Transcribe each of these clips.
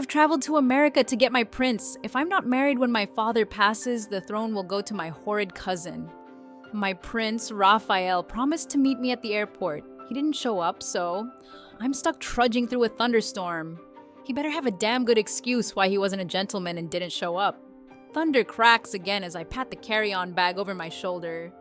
have traveled to America to get my prince. If I'm not married when my father passes, the throne will go to my horrid cousin. My prince, Raphael, promised to meet me at the airport. He didn't show up, so I'm stuck trudging through a thunderstorm. He better have a damn good excuse why he wasn't a gentleman and didn't show up. Thunder cracks again as I pat the carry-on bag over my shoulder.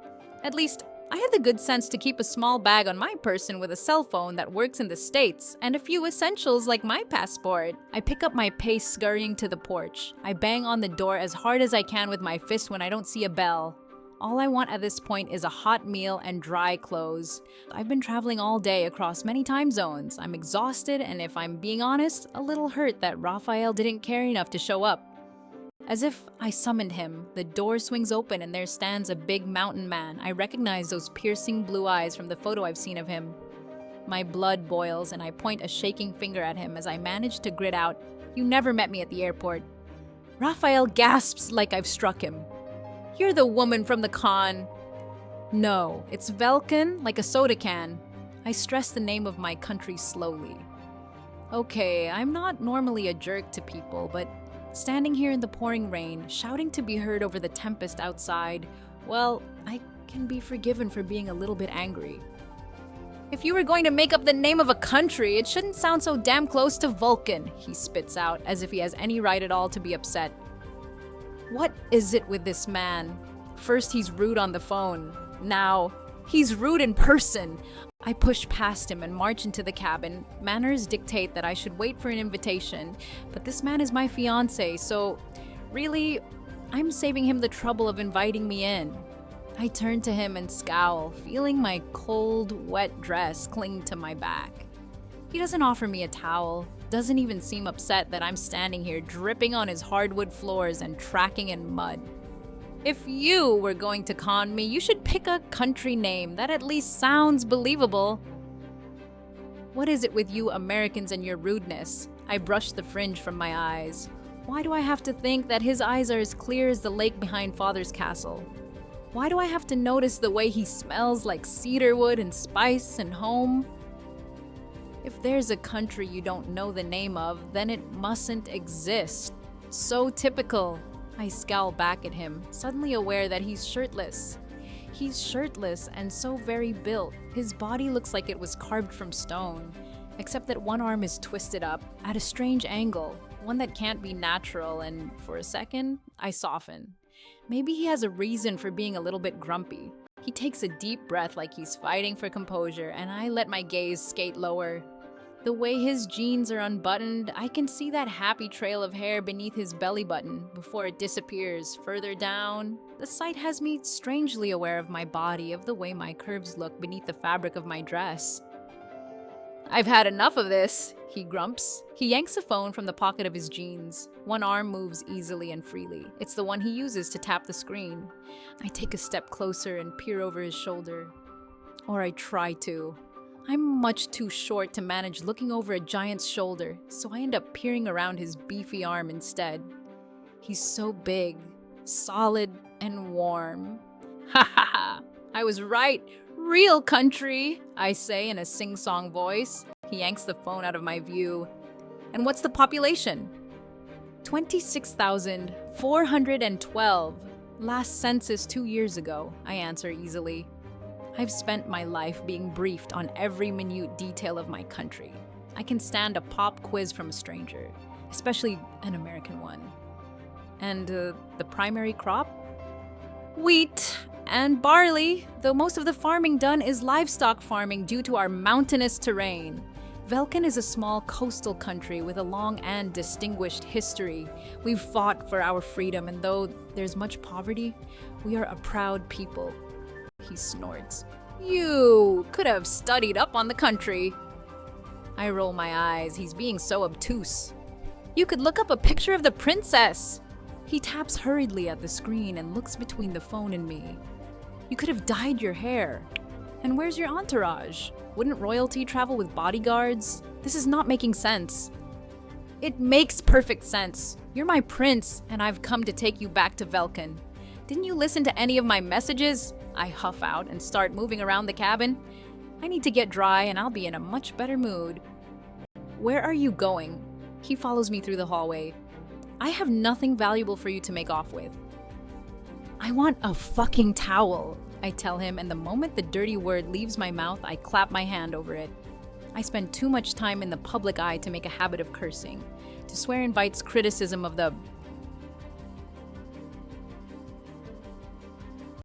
At least, I had the good sense to keep a small bag on my person with a cell phone that works in the States and a few essentials like my passport. I pick up my pace scurrying to the porch. I bang on the door as hard as I can with my fist when I don't see a bell. All I want at this point is a hot meal and dry clothes. I've been traveling all day across many time zones. I'm exhausted and, if I'm being honest, a little hurt that Raphael didn't care enough to show up. As if I summoned him, the door swings open and there stands a big mountain man. I recognize those piercing blue eyes from the photo I've seen of him. My blood boils and I point a shaking finger at him as I manage to grit out, "You never met me at the airport." Raphael gasps like I've struck him. "You're the woman from the con." "No, it's Velkin, like a soda can." I stress the name of my country slowly. Okay, I'm not normally a jerk to people, but standing here in the pouring rain, shouting to be heard over the tempest outside, well, I can be forgiven for being a little bit angry. "If you were going to make up the name of a country, it shouldn't sound so damn close to Vulcan," he spits out, as if he has any right at all to be upset. What is it with this man? First he's rude on the phone. Now, he's rude in person. I push past him and march into the cabin. Manners dictate that I should wait for an invitation, but this man is my fiancé, so really, I'm saving him the trouble of inviting me in. I turn to him and scowl, feeling my cold, wet dress cling to my back. He doesn't offer me a towel, doesn't even seem upset that I'm standing here dripping on his hardwood floors and tracking in mud. If you were going to con me, you should pick a country name that at least sounds believable. What is it with you Americans and your rudeness? I brush the fringe from my eyes. Why do I have to think that his eyes are as clear as the lake behind Father's castle? Why do I have to notice the way he smells like cedarwood and spice and home? If there's a country you don't know the name of, then it mustn't exist. So typical. I scowl back at him, suddenly aware that he's shirtless. He's shirtless and so very built. His body looks like it was carved from stone, except that one arm is twisted up at a strange angle, one that can't be natural, and for a second, I soften. Maybe he has a reason for being a little bit grumpy. He takes a deep breath like he's fighting for composure, and I let my gaze skate lower. The way his jeans are unbuttoned, I can see that happy trail of hair beneath his belly button before it disappears further down. The sight has me strangely aware of my body, of the way my curves look beneath the fabric of my dress. "I've had enough of this," he grumps. He yanks a phone from the pocket of his jeans. One arm moves easily and freely. It's the one he uses to tap the screen. I take a step closer and peer over his shoulder. Or I try to. I'm much too short to manage looking over a giant's shoulder, so I end up peering around his beefy arm instead. He's so big, solid, and warm. Ha ha ha! I was right! Real country! I say in a sing-song voice. He yanks the phone out of my view. "And what's the population?" 26,412. Last census 2 years ago, I answer easily. I've spent my life being briefed on every minute detail of my country. I can stand a pop quiz from a stranger, especially an American one. And the primary crop? Wheat and barley, though most of the farming done is livestock farming due to our mountainous terrain. Velkin is a small coastal country with a long and distinguished history. We've fought for our freedom, and though there's much poverty, we are a proud people. He snorts. "You could have studied up on the country." I roll my eyes. He's being so obtuse. "You could look up a picture of the princess." He taps hurriedly at the screen and looks between the phone and me. "You could have dyed your hair." "And where's your entourage? Wouldn't royalty travel with bodyguards?" This is not making sense. "It makes perfect sense. You're my prince, and I've come to take you back to Velkin. Didn't you listen to any of my messages?" I huff out and start moving around the cabin. I need to get dry and I'll be in a much better mood. "Where are you going?" He follows me through the hallway. I have nothing valuable for you to make off with. I want a fucking towel, I tell him, and the moment the dirty word leaves my mouth, I clap my hand over it. I spend too much time in the public eye to make a habit of cursing. To swear invites criticism of the